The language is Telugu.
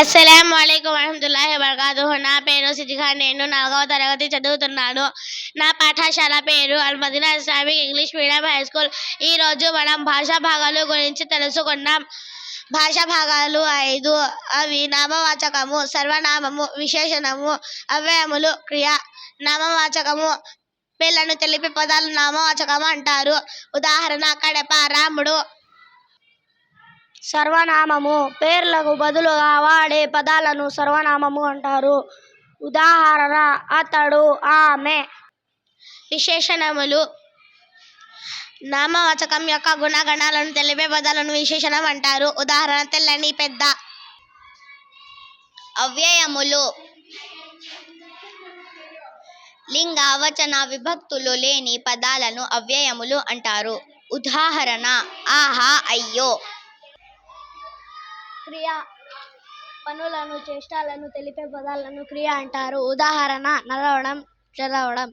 అస్సలాము అలైకుం వరహమతుల్లాహి వబరకాతుహు. నా పేరు సిద్దిఖాన్. నేను 4వ తరగతి చదువుతున్నాను. నా పాఠశాల పేరు Al Madina Islamic English medium high school. ఈరోజు మనం భాషా భాగాలు గురించి తెలుసుకుందాం. భాషా భాగాలు 5. అవి నామవాచకము, సర్వనామము, విశేషణము, అవ్యయములు, క్రియ. నామవాచకము పేర్లను తెలిపే పదాలు నామవాచకము అంటారు. ఉదాహరణ: కడప, రాముడు. సర్వనామము పేర్లకు బదులుగా వాడే పదాలను సర్వనామము అంటారు. ఉదాహరణ: అతడు, ఆమె. విశేషణములు నామవాచకం యొక్క గుణగణాలను తెలిపే పదాలను విశేషణం అంటారు. ఉదాహరణ: తెల్లని, పెద్ద. అవ్యయములు లింగ, వచన, విభక్తులు లేని పదాలను అవ్యయములు అంటారు. ఉదాహరణ: ఆహా, అయ్యో. క్రియ పనులను, చేష్టలను తెలిపే పదాలను క్రియ అంటారు. ఉదాహరణ: నడవడం, చదవడం.